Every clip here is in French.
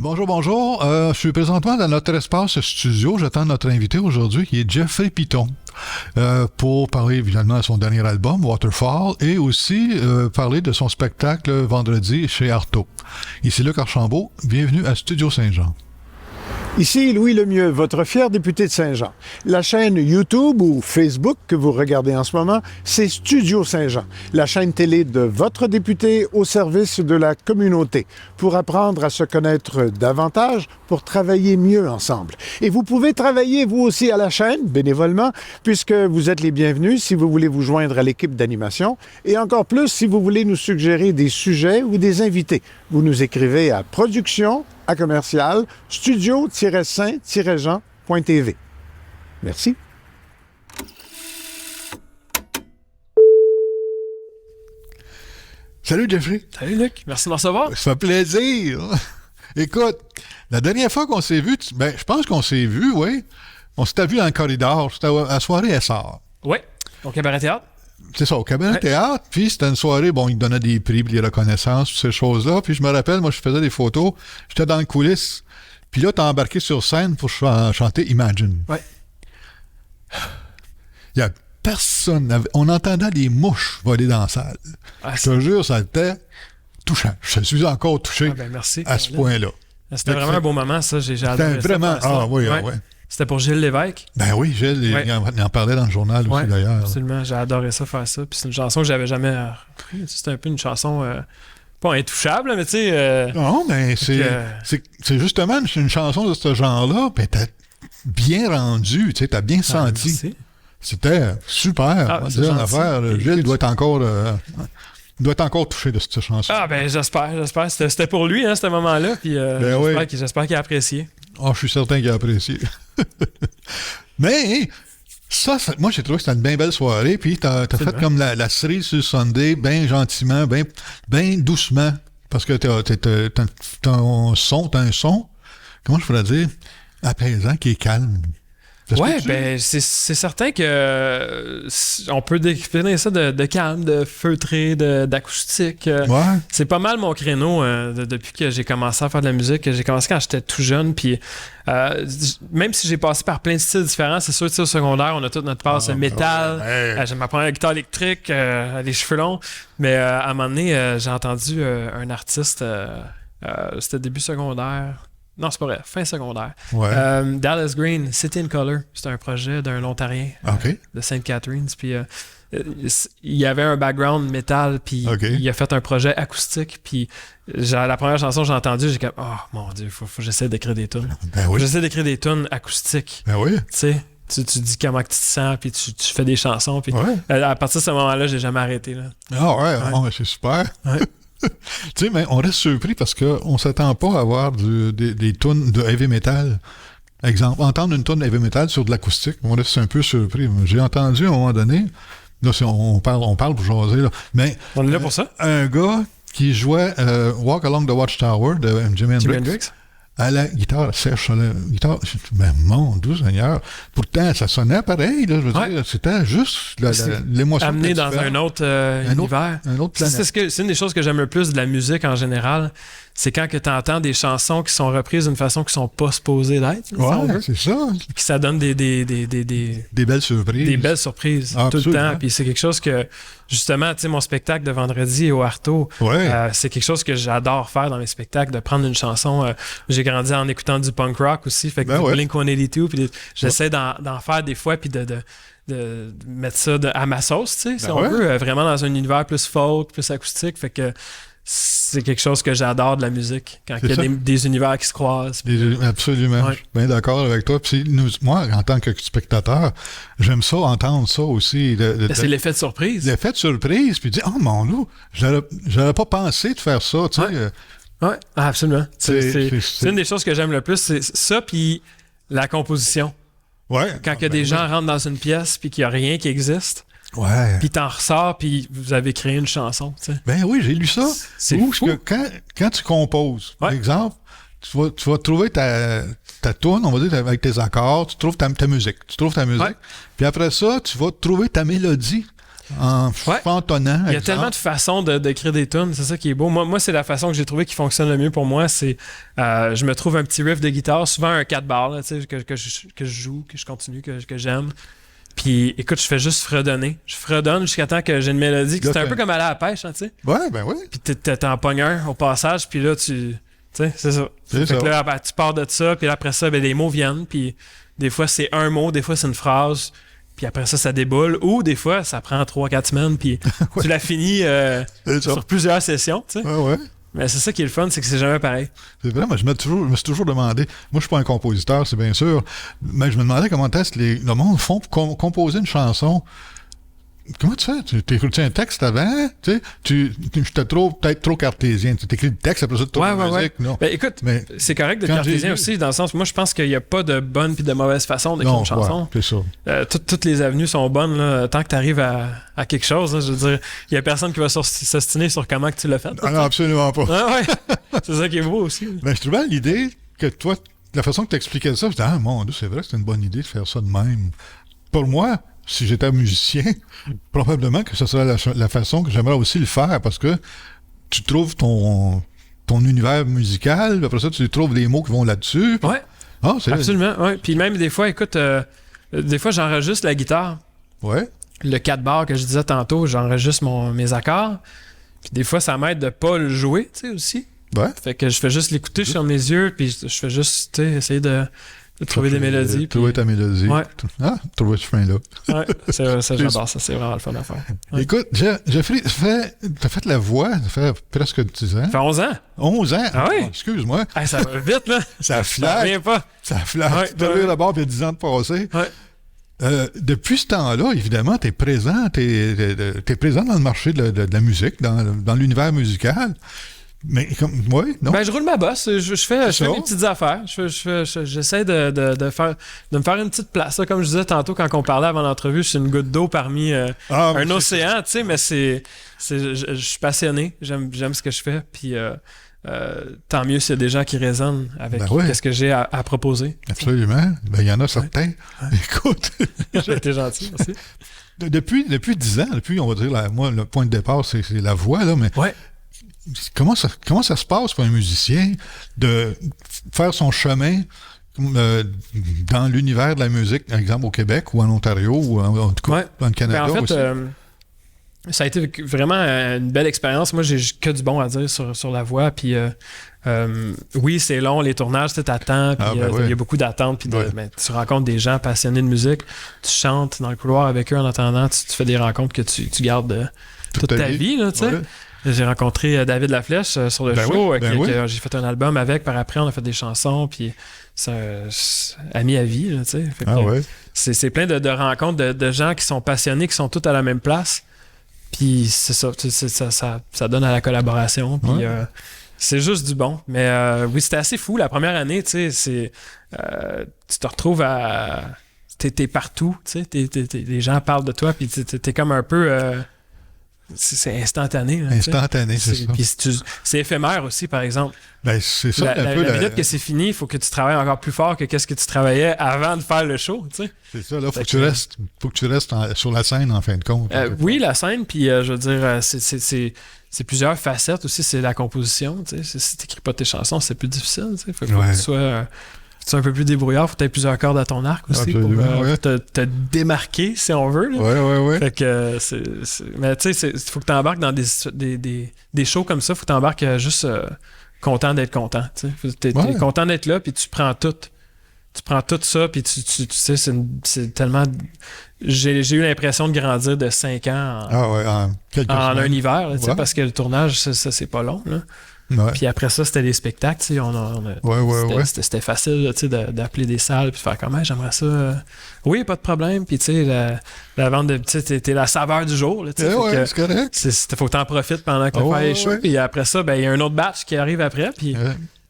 Bonjour, bonjour. Je suis présentement dans notre espace studio. J'attends notre invité aujourd'hui qui est Jeffrey Piton pour parler évidemment de son dernier album, Waterfall, et aussi parler de son spectacle vendredi chez Artaud. Ici Luc Archambault. Bienvenue à Studio Saint-Jean. Ici Louis Lemieux, votre fier député de Saint-Jean. La chaîne YouTube ou Facebook que vous regardez en ce moment, c'est Studio Saint-Jean, la chaîne télé de votre député au service de la communauté, pour apprendre à se connaître davantage, pour travailler mieux ensemble. Et vous pouvez travailler vous aussi à la chaîne, bénévolement, puisque vous êtes les bienvenus si vous voulez vous joindre à l'équipe d'animation, et encore plus si vous voulez nous suggérer des sujets ou des invités. Vous nous écrivez à production@commercial studio-saint-jean.tv. Merci. Salut Jeffrey. Salut Luc, merci de me recevoir. Ça fait plaisir. Écoute, la dernière fois qu'on s'est vu, je pense qu'on s'est vu, oui. On s'était vu dans le corridor, c'était à la soirée SR. Oui, au Cabaret Théâtre. C'est ça, au Cabaret Théâtre. Puis c'était une soirée, ils donnaient des prix, des reconnaissances, toutes ces choses-là. Puis je me rappelle, moi, je faisais des photos. J'étais dans les coulisses. Puis là, t'as embarqué sur scène pour chanter Imagine. Oui. Il y a personne. On entendait des mouches voler dans la salle. Je te jure, ça était touchant. Je suis encore touché merci, à ce point-là. C'était vraiment un beau moment, ça. J'ai adoré ça. C'était vraiment... Ah oui, ouais. Ah, ouais. C'était pour Gilles Lévesque. Ben oui, Gilles, il en parlait dans le journal aussi, d'ailleurs. Absolument, j'ai adoré ça, faire ça. Puis c'est une chanson que j'avais jamais repris. C'était un peu une chanson... pas intouchable, mais tu sais... Non, mais c'est justement une chanson de ce genre-là, puis t'as bien rendu, tu sais, t'as bien senti. Merci. C'était super. C'est une affaire. Gilles doit être encore touché de cette chanson. Ah ben j'espère. C'était pour lui, ce moment-là, puis j'espère qu'il a apprécié. Ah, je suis certain qu'il a apprécié. Mais... Ça, moi, j'ai trouvé que c'était une bien belle soirée. Puis, t'as fait comme la cerise sur Sunday, bien gentiment, bien doucement. Parce que t'as un son, comment je pourrais dire, apaisant, qui est calme. Oui, ben c'est certain que on peut définir ça de calme, de feutré, d'acoustique. C'est pas mal mon créneau depuis que j'ai commencé à faire de la musique. J'ai commencé quand j'étais tout jeune, puis même si j'ai passé par plein de styles différents, c'est sûr, au secondaire, on a toute notre passe métal. J'ai ma première guitare électrique, les cheveux longs. Mais à un moment donné, j'ai entendu un artiste, c'était début secondaire. Non, c'est pas vrai. Fin secondaire. Dallas Green, City in Color. C'est un projet d'un Ontarien de Sainte Catharines. Puis il y avait un background métal, puis il a fait un projet acoustique. Puis la première chanson que j'ai entendue, j'ai comme « Oh mon Dieu, faut que j'essaie d'écrire des tunes. » J'essaie d'écrire des tunes acoustiques. Ben oui. Tu sais, tu dis comment tu te sens, puis tu fais des chansons. Puis à partir de ce moment-là, j'ai jamais arrêté. Là. C'est super. Tu sais, mais on reste surpris parce qu'on s'attend pas à avoir des tunes de heavy metal. Exemple, entendre une tune de heavy metal sur de l'acoustique, on reste un peu surpris. J'ai entendu à un moment donné, là, on parle pour jaser, là, mais... On est là pour ça? Un gars qui jouait Walk Along the Watchtower de Jimi Hendrix. À la guitare sèche, mon Dieu Seigneur. Pourtant, ça sonnait pareil, là, je veux dire. C'était juste l'émotion. Amené dans un autre univers. Un autre planète. C'est une des choses que j'aime le plus de la musique en général. C'est quand tu entends des chansons qui sont reprises d'une façon qui sont pas supposées d'être. C'est ça. Puis ça donne des belles surprises. Des belles surprises tout le temps. Puis c'est quelque chose que, justement, tu sais, mon spectacle de vendredi au Artaud, c'est quelque chose que j'adore faire dans mes spectacles, de prendre une chanson. J'ai grandi en écoutant du punk rock aussi, fait que du Blink-182, puis j'essaie d'en faire des fois, puis de mettre ça à ma sauce, tu sais, si on veut, vraiment dans un univers plus folk, plus acoustique, fait que c'est quelque chose que j'adore de la musique, quand il y a des univers qui se croisent. Absolument, je suis bien d'accord avec toi. Puis moi, en tant que spectateur, j'aime ça, entendre ça aussi. C'est l'effet de surprise. L'effet de surprise, puis dire « Oh mon Dieu, j'aurais pas pensé de faire ça, tu sais. Oui, absolument. C'est une des choses que j'aime le plus, c'est ça, puis la composition. Quand des gens rentrent dans une pièce, puis qu'il n'y a rien qui existe, puis t'en ressors, puis vous avez créé une chanson. T'sais. Ben oui, j'ai lu ça. C'est fou. Que quand tu composes, par exemple, tu vas trouver ta toune, on va dire, avec tes accords, tu trouves ta musique. Puis après ça, tu vas trouver ta mélodie. en fantonnant. Il y a tellement de façons d'écrire des tunes, c'est ça qui est beau. Moi, c'est la façon que j'ai trouvé qui fonctionne le mieux pour moi, c'est je me trouve un petit riff de guitare, souvent un 4 bars là, que je joue, que je continue, que j'aime. Puis écoute, je fais juste fredonner. Je fredonne jusqu'à temps que j'ai une mélodie. C'est un peu comme aller à la pêche, tu sais. Ouais, ben oui. Puis t'en pognes un au passage, puis là, tu sais, c'est ça. Fait que là, tu pars de ça, puis après ça, les mots viennent, puis des fois, c'est un mot, des fois, c'est une phrase, puis après ça déboule, ou des fois, ça prend 3-4 semaines, puis tu l'as fini sur plusieurs sessions, tu sais. Ouais. Mais c'est ça qui est le fun, c'est que c'est jamais pareil. C'est vrai, mais je me suis toujours demandé, moi je suis pas un compositeur, c'est bien sûr, mais je me demandais comment est-ce que le monde font pour composer une chanson. Comment tu fais? Tu écris un texte avant? Tu sais, j'étais peut-être trop cartésien. Tu écris le texte, après ça, tu tournes la musique. Non. Ben, écoute, c'est correct de cartésien aussi, dans le sens, moi, je pense qu'il n'y a pas de bonne puis de mauvaise façon d'écrire une chanson. C'est ça. Toutes les avenues sont bonnes, là, tant que tu arrives à quelque chose. Là, je veux dire, il n'y a personne qui va s'ostiner sur comment que tu l'as fait. Ah non, absolument pas. Ah ouais, c'est ça qui est beau aussi. Ben, je trouvais l'idée que toi, la façon que tu expliquais ça, je disais, mon Dieu, c'est vrai que c'est une bonne idée de faire ça de même. Pour moi, si j'étais musicien, probablement que ce serait la façon que j'aimerais aussi le faire, parce que tu trouves ton univers musical, puis après ça, tu trouves les mots qui vont là-dessus. Ouais. Ah, absolument, ouais. Puis même des fois, écoute, des fois, j'enregistre la guitare. Ouais. Le 4 bars que je disais tantôt, j'enregistre mes accords. Puis des fois, ça m'aide de pas le jouer, tu sais, aussi. Ouais. Fait que je fais juste l'écouter sur mes yeux, puis je fais juste, tu sais, essayer de trouver des mélodies. Trouver ta mélodie. Ouais. Ah, trouver ce chemin-là. Ouais, j'adore ça. C'est vraiment le fun à faire. Ouais. Écoute, Jeffrey, t'as fait la voix, ça fait presque 10 ans. Ça fait 11 ans. 11 ans? Ah oui? Oh, excuse-moi. Hey, ça va vite, là. Ça flash. Ça revient pas. Ça flash. Tu as d'abord, il y a 10 ans de passé. Ouais. Depuis ce temps-là, évidemment, t'es présent dans le marché de la musique, dans l'univers musical. Mais comme oui, non? Ben, je roule ma bosse, je fais mes petites affaires. J'essaie de me faire une petite place. Là, comme je disais tantôt quand on parlait avant l'entrevue, je suis une goutte d'eau parmi un océan, tu sais, mais je suis passionné, j'aime ce que je fais, puis tant mieux s'il y a des gens qui résonnent avec ce que j'ai à proposer. Absolument. Ben, il y en a certains. Ouais. Écoute. J'ai été gentil aussi. Depuis 10 ans, on va dire, moi, le point de départ, c'est la voix, là, mais comment ça se passe pour un musicien de faire son chemin dans l'univers de la musique, par exemple au Québec ou en Ontario ou en tout cas dans le Canada en fait, aussi? Ça a été vraiment une belle expérience. Moi, j'ai que du bon à dire sur la voix. Puis oui, c'est long, les tournages, tu t'attends, puis il y a beaucoup d'attentes. Puis tu rencontres des gens passionnés de musique, tu chantes dans le couloir avec eux en attendant, tu fais des rencontres que tu gardes toute ta vie, là, tu sais. J'ai rencontré David Laflèche sur le show. J'ai fait un album avec. Par après, on a fait des chansons. Puis c'est un ami à vie. Là, c'est plein de rencontres de gens qui sont passionnés, qui sont tous à la même place. Puis c'est ça. Ça donne à la collaboration. Puis c'est juste du bon. Mais oui, c'était assez fou. La première année, tu sais, tu te retrouves à... T'es partout. Tu sais, les gens parlent de toi. Puis t'es comme un peu... C'est instantané. Là, instantané, c'est ça. Puis c'est éphémère aussi, par exemple. Ben, c'est ça. La minute que c'est fini, il faut que tu travailles encore plus fort que qu'est-ce que tu travaillais avant de faire le show. Tu sais. C'est ça, là. Faut que tu restes sur la scène, en fin de compte. Oui, la scène, puis je veux dire, c'est plusieurs facettes aussi. C'est la composition. Tu sais. Si tu n'écris pas tes chansons, c'est plus difficile. Tu sais. Faut que tu sois... C'est un peu plus débrouillard, faut que tu aies plusieurs cordes à ton arc aussi pour te démarquer, si on veut. Oui. Fait que mais tu sais, il faut que tu embarques dans des shows comme ça, faut que tu embarques juste content d'être content. Tu es content d'être là, puis tu prends tout. Tu prends tout ça, puis tu sais, c'est tellement... J'ai eu l'impression de grandir de 5 ans en un hiver, parce que le tournage, ça c'est pas long, là. Ouais. Puis après ça, c'était des spectacles, tu sais, c'était facile d'appeler des salles puis de faire comme j'aimerais ça. Oui, pas de problème. Puis tu sais, la vente de, tu sais, t'es la saveur du jour, là, tu sais, c'est correct. Faut que t'en profites pendant que tu fais chaud. Puis après ça, il y a un autre batch qui arrive après. Puis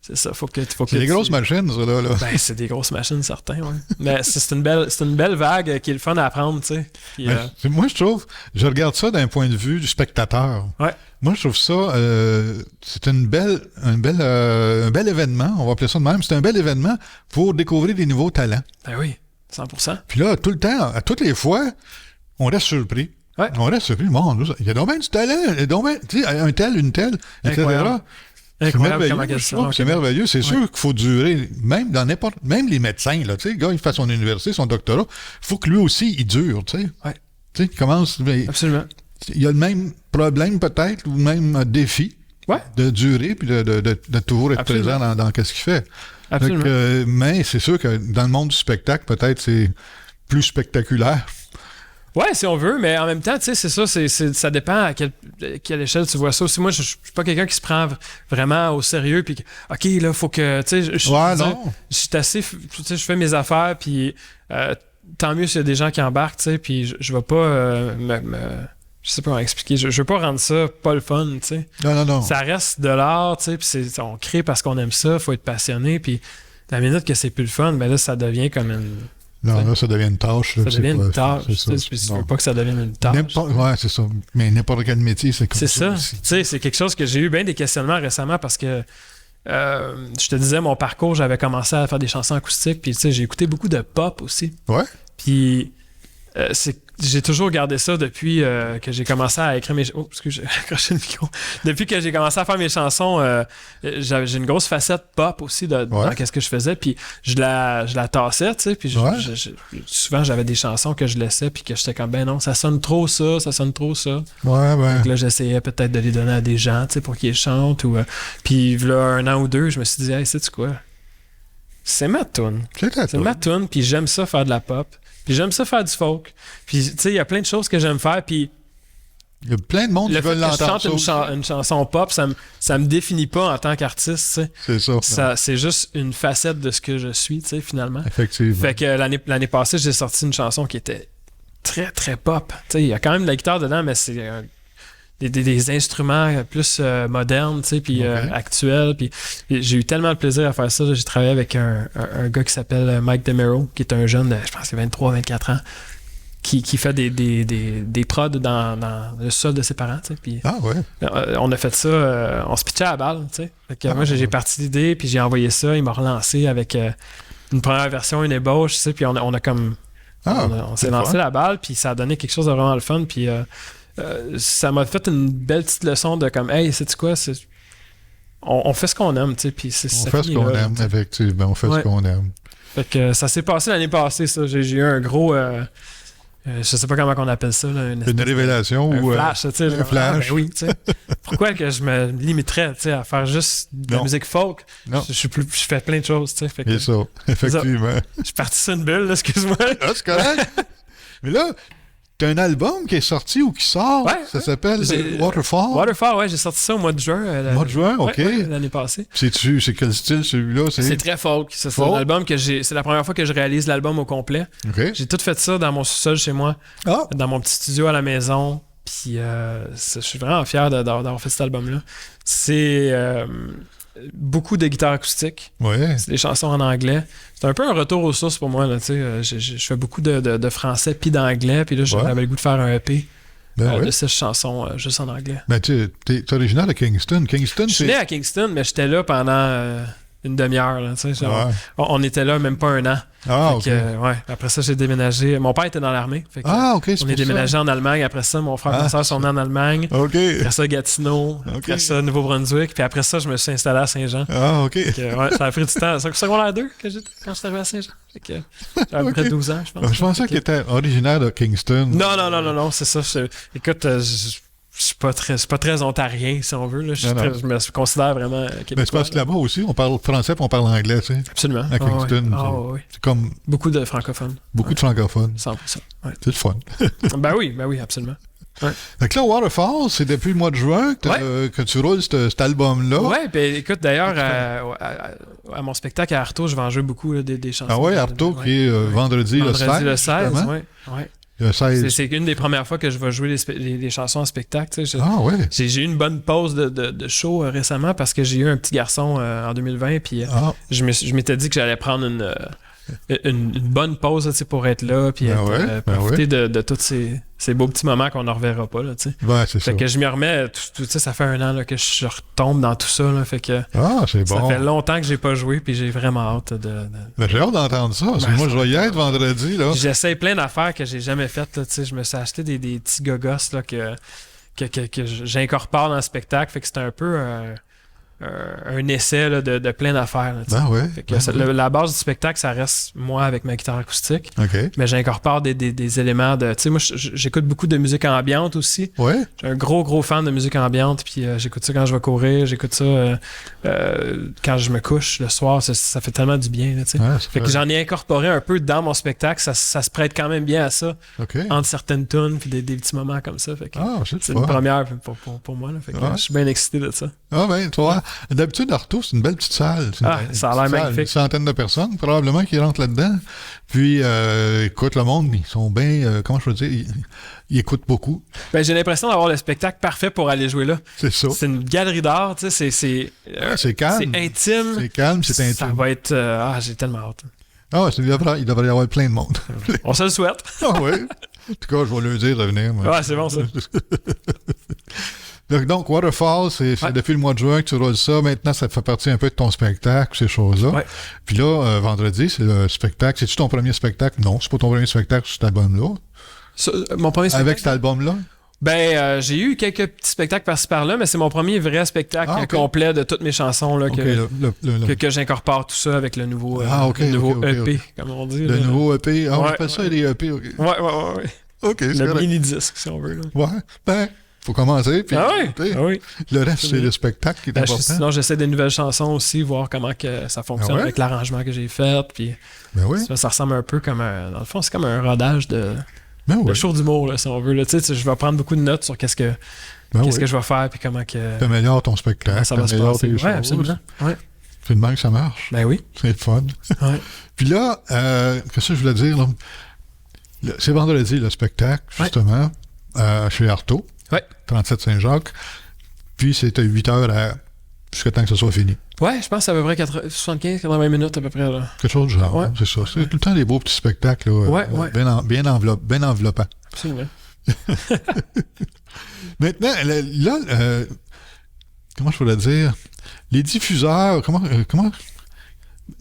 c'est ça, faut que c'est des grosses machines, ça, là. Ben, c'est des grosses machines, certains, ouais. Mais c'est une belle vague qui est le fun à apprendre, tu sais. Puis, moi, je regarde ça d'un point de vue du spectateur. Ouais. Moi, je trouve ça, c'est un bel événement, on va appeler ça de même. C'est un bel événement pour découvrir des nouveaux talents. Ben oui, 100%. Puis là, tout le temps, à toutes les fois, on reste surpris. Ouais. On reste surpris, il y a donc bien du talent, il y a donc bien, tu sais, un tel, une telle, etc. C'est merveilleux, c'est merveilleux. C'est sûr qu'il faut durer, même les médecins, là, tu sais, le gars, il fait son université, son doctorat, il faut que lui aussi, il dure, tu sais. Ouais. Tu sais, il commence... Absolument. Il y a le même problème, peut-être, ou le même défi de durer, puis de toujours être présent dans ce qu'il fait. Absolument. Mais c'est sûr que dans le monde du spectacle, peut-être, c'est plus spectaculaire. Ouais, si on veut, mais en même temps, tu sais, c'est ça, ça dépend à quelle échelle tu vois ça. Aussi, moi, je suis pas quelqu'un qui se prend vraiment au sérieux, puis OK, là, faut que, tu sais, je suis assez, tu sais, je fais mes affaires, puis tant mieux s'il y a des gens qui embarquent, tu sais, puis je vais pas je sais pas comment expliquer, je veux pas rendre ça pas le fun, tu sais. Non. Ça reste de l'art, tu sais, puis on crée parce qu'on aime ça, faut être passionné, puis la minute que c'est plus le fun, ben là, ça devient comme une... Non, là, ça devient une tâche. Ça devient une tâche. Je veux pas que ça devienne une tâche. Ouais, c'est ça. Mais n'importe quel métier, c'est comme ça. C'est ça. Tu sais, c'est quelque chose que j'ai eu bien des questionnements récemment parce que je te disais, mon parcours, j'avais commencé à faire des chansons acoustiques, puis tu sais, j'ai écouté beaucoup de pop aussi. Ouais. Puis j'ai toujours gardé ça depuis que j'ai commencé à écrire mes... Oh, excuse, j'ai accroché le micro. Depuis que j'ai commencé à faire mes chansons, j'ai une grosse facette pop aussi dans qu'est-ce que je faisais, puis je la tassais, tu sais, puis souvent j'avais des chansons que je laissais, puis que j'étais comme, ben non, ça sonne trop ça. Ouais. Donc là, j'essayais peut-être de les donner à des gens, tu sais, pour qu'ils chantent, ou... puis là, 1 an ou 2, je me suis dit, hey, sais-tu quoi? C'est ma toune. C'est ma toune, puis j'aime ça faire de la pop. Puis j'aime ça faire du folk. Puis, tu sais, il y a plein de choses que j'aime faire. Puis il y a plein de monde qui veulent l'entendre. Le fait que je chante une chanson pop, ça me définit pas en tant qu'artiste, tu sais. C'est ça. C'est juste une facette de ce que je suis, tu sais, finalement. Effectivement. Fait que l'année passée, j'ai sorti une chanson qui était très, très pop. Tu sais, il y a quand même de la guitare dedans, mais c'est... Des instruments plus modernes, tu sais, puis actuels. Puis j'ai eu tellement de plaisir à faire ça. J'ai travaillé avec un gars qui s'appelle Mike DeMero, qui est un jeune de, je pense, 23-24 ans, qui fait des prods dans le sol de ses parents, tu sais. Puis on a fait ça, on se pitchait à la balle, tu sais. Fait que moi, j'ai parti l'idée, puis j'ai envoyé ça. Il m'a relancé avec une première version, une ébauche, tu sais, puis on a comme... on s'est lancé la balle, puis ça a donné quelque chose de vraiment le fun, puis... ça m'a fait une belle petite leçon de comme, hey, sais-tu quoi, on fait ce qu'on aime, tu sais, puis on fait ce qu'on aime, effectivement, on fait ce qu'on aime. Fait que ça s'est passé l'année passée, ça. J'ai eu un gros, je sais pas comment on appelle ça, là, une révélation ou flash, tu sais, un flash. Ben oui, tu sais. Pourquoi que je me limiterais, tu sais, à faire juste de la musique folk? Je fais plein de choses, tu sais. C'est ça, effectivement. Je suis parti sur une bulle, là, excuse-moi. C'est correct. Mais là, t'as un album qui est sorti ou qui sort, ça s'appelle Waterfall. Waterfall, ouais, j'ai sorti ça au mois de juin. Mois de juin, ok. L'année passée. C'est quel style celui-là? C'est très folk. C'est un album c'est la première fois que je réalise l'album au complet. Okay. J'ai tout fait ça dans mon sous-sol chez moi, dans mon petit studio à la maison. Puis je suis vraiment fier d'avoir fait cet album-là. C'est beaucoup de guitare acoustique. Ouais. C'est des chansons en anglais. C'est un peu un retour aux sources pour moi. Là, je fais beaucoup de français puis d'anglais. Puis là, j'avais le goût de faire un EP de 6 chansons juste en anglais. Ben, tu es originaire de Kingston. Je suis né à Kingston, mais j'étais là pendant une demi-heure. Là, on était là même pas 1 an. OK. Après ça, j'ai déménagé. Mon père était dans l'armée. OK, on est déménagé en Allemagne. Après ça, mon frère et ma soeur sont nés en Allemagne. OK. Après ça, Gatineau. Après ça, Nouveau-Brunswick. Puis après ça, je me suis installé à Saint-Jean. OK. Ça a pris du temps. C'est secondaire 2 quand je suis arrivé à Saint-Jean. J'avais à peu près 12 ans, je pense. Je pensais qu'il était originaire de Kingston. Non, c'est ça. Écoute, je suis pas très ontarien, si on veut. Là. Je me considère vraiment québécois. Mais c'est parce que là-bas aussi, on parle français et on parle anglais, tu sais. Absolument. À Kingston. Oui. C'est comme... Beaucoup de francophones. Beaucoup de francophones. 100%. Ouais. C'est le fun. Ben oui, absolument. Ouais. Fait que là, Waterfall, c'est depuis le mois de juin que tu roules cet album-là. Oui, ben écoute, d'ailleurs, à mon spectacle à Artaud, je vais en jouer beaucoup là, des chansons. Ah oui, Artaud, qui est vendredi le 16. Vendredi le 16, oui. Le 16. C'est une des premières fois que je vais jouer les chansons en spectacle. Tu sais. J'ai eu une bonne pause de show récemment parce que j'ai eu un petit garçon en 2020. Puis je m'étais dit que j'allais prendre une bonne pause, tu sais, pour être là, puis profiter de tous ces beaux petits moments qu'on ne reverra pas, là, tu sais. Ouais, c'est ça. Fait que je m'y remets, tu sais, ça fait 1 an là, que je retombe dans tout ça, là, fait que c'est bon. ça fait longtemps que j'ai pas joué, puis j'ai vraiment hâte de... Ben, j'ai hâte d'entendre ça, parce que moi, je vais y être vendredi, là. J'essaye plein d'affaires que j'ai jamais faites, là, tu sais, je me suis acheté des petits gogos, là, que j'incorpore dans le spectacle, fait que c'est un peu un essai là, de plein d'affaires. Là, fait que la base du spectacle, ça reste moi avec ma guitare acoustique. Mais j'incorpore des éléments de... Tu sais, moi, j'écoute beaucoup de musique ambiante aussi. Ouais. Je suis un gros fan de musique ambiante, puis j'écoute ça quand je vais courir, j'écoute ça quand je me couche le soir. Ça fait tellement du bien. Là, fait que j'en ai incorporé un peu dans mon spectacle. Ça se prête quand même bien à ça. Entre certaines tunes, puis des petits moments comme ça. Fait que c'est une première pour moi. Là, fait que je suis bien excité de ça. Ah ben, tu vois, d'habitude, Artaud, c'est une belle petite salle. Ça a l'air magnifique. Une centaine de personnes, probablement, qui rentrent là-dedans. Puis, écoute, le monde, ils sont bien, comment je peux dire, ils écoutent beaucoup. Ben, j'ai l'impression d'avoir le spectacle parfait pour aller jouer là. C'est ça. C'est une galerie d'art, tu sais, c'est calme. C'est intime. C'est calme, c'est intime. Ça va être... j'ai tellement hâte. Il devrait y avoir plein de monde. On se le souhaite. Oui. En tout cas, je vais leur dire de venir. C'est bon, ça. Donc, Waterfall, c'est depuis le mois de juin que tu roules ça. Maintenant, ça fait partie un peu de ton spectacle, ces choses-là. Ouais. Puis là, vendredi, c'est le spectacle. C'est-tu ton premier spectacle? Non, c'est pas ton premier spectacle sur cet album-là. Mon premier spectacle? Avec cet album-là? Ben, j'ai eu quelques petits spectacles par-ci par-là, mais c'est mon premier vrai spectacle complet de toutes mes chansons là, que j'incorpore tout ça avec le nouveau, EP, comme on dit. Le nouveau EP. On appelle ça les EP. Ouais. OK, c'est le mini-disque, si on veut. Là. Ouais, ben... Faut commencer, puis oui. Le reste, c'est le spectacle qui est important. Sinon, j'essaie des nouvelles chansons aussi, voir comment que ça fonctionne avec l'arrangement que j'ai fait. Puis ça ressemble un peu comme dans le fond, c'est comme un rodage de show d'humour, là, si on veut. Là. Je vais prendre beaucoup de notes sur qu'est-ce que je vais faire, puis comment que... T'améliores ton spectacle, ça va se passer. Oui, absolument. Ouais. C'est de même que ça marche. Ben oui. C'est le fun. Ouais. Puis là, qu'est-ce que je voulais dire? Là? C'est vendredi, le spectacle, justement, chez Artaud. 37 Saint-Jacques. Puis c'est à 8h jusqu'à temps que ce soit fini. Ouais, je pense que c'est à peu près 75-80 minutes à peu près. Là. Quelque chose du genre, c'est ça. C'est tout le temps des beaux petits spectacles. Là, bien enveloppants. Absolument. Maintenant, là, comment je pourrais dire? Les diffuseurs, comment...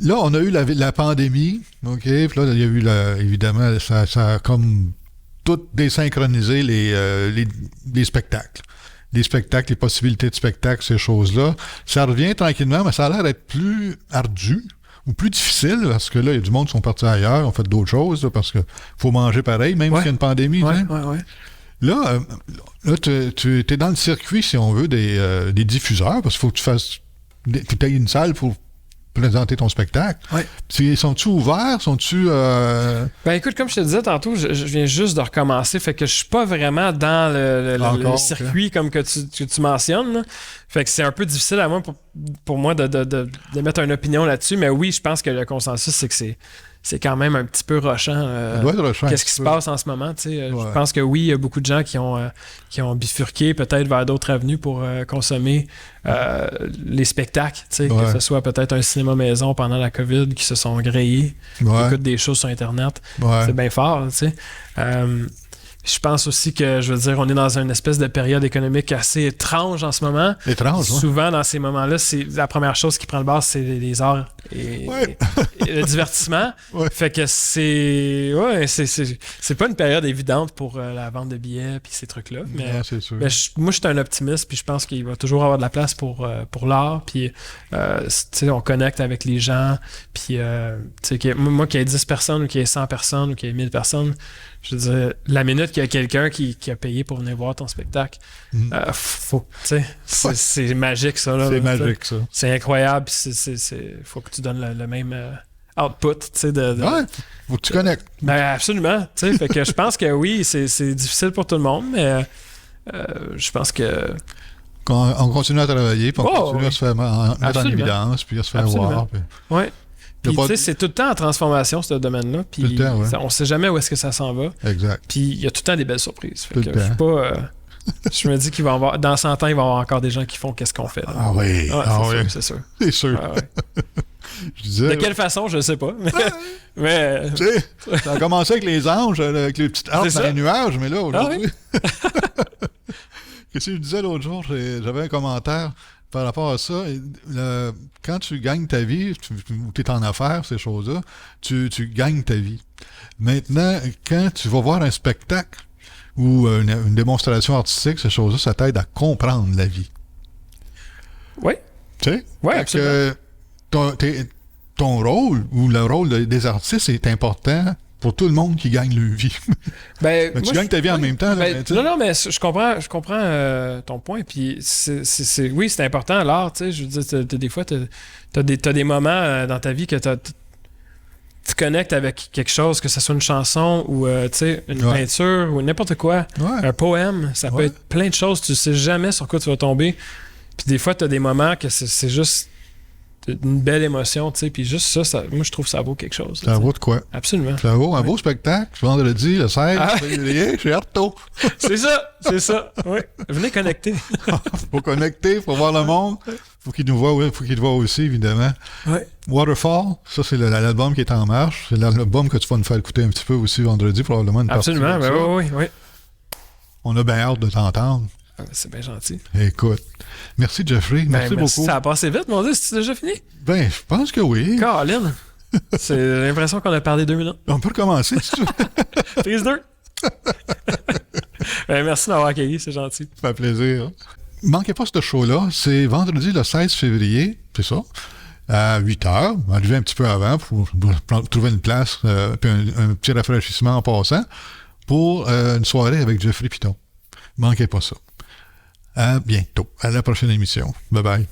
Là, on a eu la pandémie, OK? Puis là, il y a eu, évidemment, ça a comme... tout désynchroniser les spectacles. Les spectacles, les possibilités de spectacle, ces choses-là. Ça revient tranquillement, mais ça a l'air d'être plus ardu ou plus difficile, parce que là, il y a du monde qui sont partis ailleurs, ont fait d'autres choses, là, parce qu'il faut manger pareil, même s'il y a une pandémie. Là, tu es dans le circuit, si on veut, des diffuseurs, parce qu'il faut que tu fasses... Tu aies une salle pour présenter ton spectacle. Sont-tu ouverts? Sont-tu... Ben écoute, comme je te disais tantôt, je viens juste de recommencer, fait que je suis pas vraiment dans le circuit comme que tu mentionnes. Là. Fait que c'est un peu difficile à moi pour moi de mettre une opinion là-dessus, mais oui, je pense que le consensus, c'est que c'est quand même un petit peu rushant. Qu'est-ce qui se passe en ce moment? Je pense que oui, il y a beaucoup de gens qui ont bifurqué peut-être vers d'autres avenues pour consommer les spectacles. Que ce soit peut-être un cinéma maison pendant la COVID qui se sont grillés, qui écoutent des choses sur Internet. C'est bien fort. Je pense aussi que, je veux dire, on est dans une espèce de période économique assez étrange en ce moment. Souvent, dans ces moments-là, c'est la première chose qui prend le bord, c'est les arts et le divertissement. Fait que c'est pas une période évidente pour la vente de billets puis ces trucs-là. Mais, moi, je suis un optimiste puis je pense qu'il va toujours avoir de la place pour l'art. Puis, on connecte avec les gens. Puis, moi, qu'il y ait 10 personnes ou qu'il y ait 100 personnes ou qu'il y ait 1000 personnes, je veux dire, la minute qu'il y a quelqu'un qui a payé pour venir voir ton spectacle, c'est magique, ça. Là, c'est magique, ça. C'est incroyable. Faut que tu donnes le même output. Faut que tu connectes. Ben, absolument. Fait que je pense que oui, c'est difficile pour tout le monde, mais je pense que... On continue à travailler, puis on continue à se faire mettre en évidence, puis à se faire voir. Oui. Puis, c'est tout le temps en transformation, ce domaine-là. Puis, on sait jamais où est-ce que ça s'en va. Exact. Puis, il y a tout le temps des belles surprises. Fait que je suis pas... je me dis qu'il va y avoir... Dans 100 ans, il va y avoir encore des gens qui font qu'est-ce qu'on fait. Là. Ah oui. C'est sûr. C'est sûr. Je disais, de quelle façon, je ne sais pas. Mais tu sais, ça a commencé avec les anges, avec les petites harpes dans les nuages, mais là, aujourd'hui... Qu'est-ce que je disais l'autre jour? J'avais un commentaire par rapport à ça. Quand tu gagnes ta vie, ou tu es en affaires, ces choses-là, tu gagnes ta vie. Maintenant, quand tu vas voir un spectacle ou une démonstration artistique, ces choses-là, ça t'aide à comprendre la vie. Oui. Tu sais? Oui, absolument. Ton rôle, ou le rôle des artistes, est important pour tout le monde qui gagne leur vie. Ben, tu gagnes ta vie en même temps. Là, non, mais je comprends ton point. Puis oui, c'est important, l'art. Tu sais, je veux dire, des fois, t'as des moments dans ta vie que tu connectes avec quelque chose, que ce soit une chanson ou tu sais, une peinture ou n'importe quoi. Un poème, ça peut être plein de choses. Tu sais jamais sur quoi tu vas tomber. Puis des fois, t'as des moments que c'est juste une belle émotion, tu sais, puis juste ça, moi je trouve que ça vaut quelque chose. Ça vaut de quoi? Absolument. Ça vaut un beau spectacle, vendredi, le 16 février, chez Artaud. C'est ça, oui. Venez connecter. Faut connecter, faut voir le monde. Faut qu'il nous voit, faut qu'il te voit aussi, évidemment. Ouais. Waterfall, ça c'est l'album qui est en marche. C'est l'album que tu vas nous faire écouter un petit peu aussi vendredi, probablement une Absolument, partie. Absolument, oui. On a bien hâte de t'entendre. C'est bien gentil. Écoute. Merci, Jeffrey. Merci beaucoup. Ça a passé vite, mon Dieu. C'est déjà fini? Ben, je pense que oui. Caroline. J'ai l'impression qu'on a parlé 2 minutes. On peut recommencer, si tu veux. Prise 2. Merci d'avoir accueilli, c'est gentil. Ça fait plaisir. Manquez pas ce show-là. C'est vendredi le 16 février, c'est ça, à 8h. Arrivez un petit peu avant pour trouver une place, puis un petit rafraîchissement en passant, pour une soirée avec Jeffrey Piton. Manquez pas ça. À bientôt. À la prochaine émission. Bye bye.